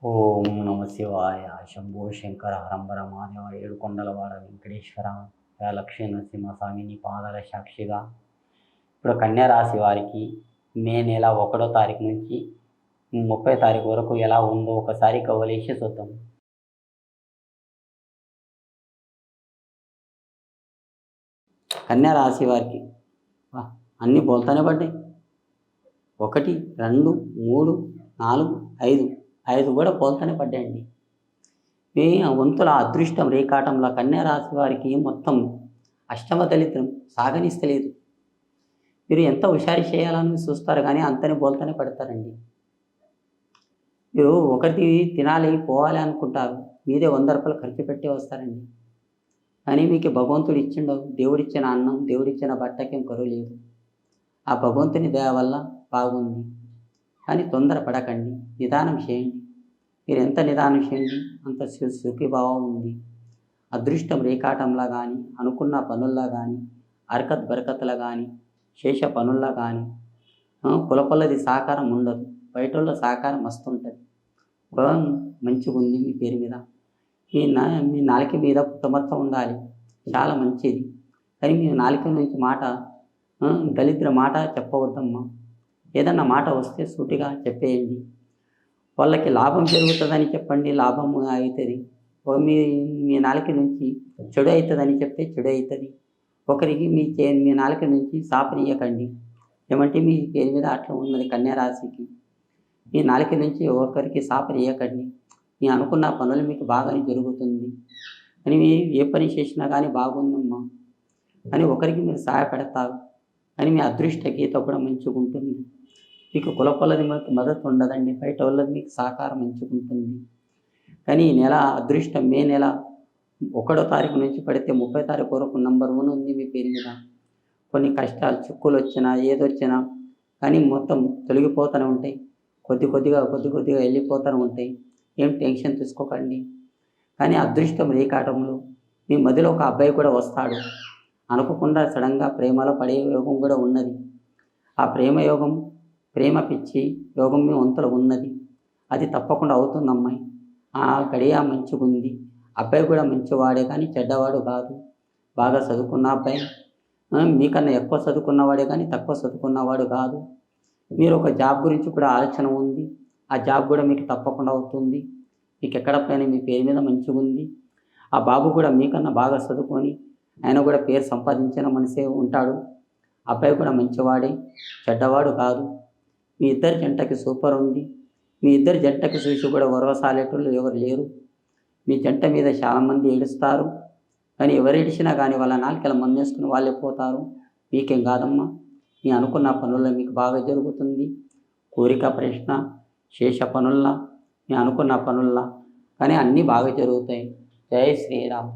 ఓం నమ శివాయ. శంభో శంకర హరంబర మహాదేవ. ఏడుకొండలవాడ వెంకటేశ్వర. లక్ష్మీ నరసింహస్వామి నీ పాదాల సాక్షిగా ఇప్పుడు కన్యా రాశి వారికి మే నెల 1వ తారీఖు నుంచి 30వ తారీఖు వరకు ఎలా ఉందో ఒకసారి కవలేసి చూద్దాం. కన్యా రాశి వారికి అన్నీ బోల్తానే పడ్డాయి. 1, 2, 3, 4, 5 5 కూడా పోల్తానే పడ్డాయండి. మీ వంతుల అదృష్టం రేకాటంలో కన్యా రాశి వారికి మొత్తం అష్టమ దళిద్రం సాగనిస్తలేదు. మీరు ఎంత హుషారు చేయాలని చూస్తారు కానీ అంతనే బోల్తానే పడతారండి. మీరు ఒకటి తినాలి పోవాలి అనుకుంటారు, మీదే 100 రూపాయలు ఖర్చు పెట్టి వస్తారండి. కానీ మీకు భగవంతుడు ఇచ్చిండు, దేవుడిచ్చిన అన్నం దేవుడిచ్చిన బట్టకేం కరువు లేదు. ఆ భగవంతుని దయ వల్ల బాగుంది. కానీ తొందర పడకండి, నిదానం చేయండి. మీరు ఎంత నిదానం చేయండి అంత సుఖీభావం ఉంది. అదృష్టం రేకాటంలా కానీ, అనుకున్న పనుల్లా కానీ, అరకత్ బరకత్లా కానీ, శేష పనుల్లా కానీ కులపొల్లది సహకారం ఉండదు. బయటలో సహకారం మస్తు ఉంటుంది. గృహం మంచిగా ఉంది మీ పేరు మీద. మీ నాలుక మీద పుట్టమత్త ఉండాలి, చాలా మంచిది. కానీ మీ నాలుక నుంచి మాట దళిద్ర మాట చెప్పవద్దమ్మా. ఏదన్నా మాట వస్తే సూటిగా చెప్పేయండి. వాళ్ళకి లాభం జరుగుతుందని చెప్పండి, లాభం అవుతుంది. మీ నాలుక నుంచి చెడు అవుతుందని చెప్తే చెడు అవుతుంది. ఒకరికి మీ నాలుక నుంచి శాపనీయకండి. ఏమంటే మీ పేరు మీద అట్లా ఉన్నది కన్యా రాశికి. మీ నాలుక నుంచి ఒకరికి శాపనీయకండి. మీ అనుకున్న పనులు మీకు బాగానే జరుగుతుంది. అని ఏ పని చేసినా కానీ బాగుందమ్మా అని ఒకరికి మీరు సహాయపడతారు. అని మీ అదృష్ట గీత కూడా మంచిగా ఉంటుంది. మీకు కులపొల్లది మీకు మద్దతు ఉండదండి, బయట వాళ్ళది మీకు సహకారం మంచిగా ఉంటుంది. కానీ ఈ నెల అదృష్టం మే నెల 1వ తారీఖు నుంచి పడితే 30వ తారీఖు వరకు నంబర్ 1 ఉంది మీ పేరు మీద. కొన్ని కష్టాలు చిక్కులు వచ్చినా ఏదొచ్చినా కానీ మొత్తం తొలగిపోతూనే ఉంటాయి. కొద్ది కొద్దిగా వెళ్ళిపోతూనే ఉంటాయి. ఏం టెన్షన్ తీసుకోకండి. కానీ అదృష్టం రేకాటంలో మీ మధ్యలో ఒక అబ్బాయి కూడా వస్తాడు. అనుకోకుండా సడన్గా ప్రేమలో పడే యోగం కూడా ఉన్నది. ఆ ప్రేమ పిచ్చి యోగం మీ వంతులో ఉన్నది. అది తప్పకుండా అవుతుంది అమ్మాయి. ఆ గడియ మంచిగా ఉంది. అబ్బాయి కూడా మంచివాడే కానీ చెడ్డవాడు కాదు. బాగా చదువుకున్న అబ్బాయి, మీకన్నా ఎక్కువ చదువుకున్నవాడే కానీ తక్కువ చదువుకున్నవాడు కాదు. మీరు ఒక జాబ్ గురించి కూడా ఆలోచన ఉంది. ఆ జాబ్ కూడా మీకు తప్పకుండా అవుతుంది. మీకు ఎక్కడ పైన మీ పేరు మీద మంచిగా ఉంది. ఆ బాబు కూడా మీకన్నా బాగా చదువుకొని ఆయన కూడా పేరు సంపాదించిన మనిషే ఉంటాడు. అబ్బాయి కూడా మంచివాడే, చెడ్డవాడు కాదు. మీ ఇద్దరి జంటకి సూపర్ ఉంది. మీ ఇద్దరి జంటకి చూసి కూడా వరవసాలేటోళ్ళు ఎవరు లేరు. మీ జంట మీద చాలామంది ఏడుస్తారు. కానీ ఎవరు ఏడిచినా కానీ వాళ్ళ నాలుకల మందేసుకుని వాళ్ళే పోతారు. మీకేం కాదమ్మా. మీ అనుకున్న పనుల్లో మీకు బాగా జరుగుతుంది. కోరిక ప్రశ్న శేష పనుల్లా మీ అనుకున్న పనుల్లా కానీ అన్నీ బాగా జరుగుతాయి. జై శ్రీరామ్.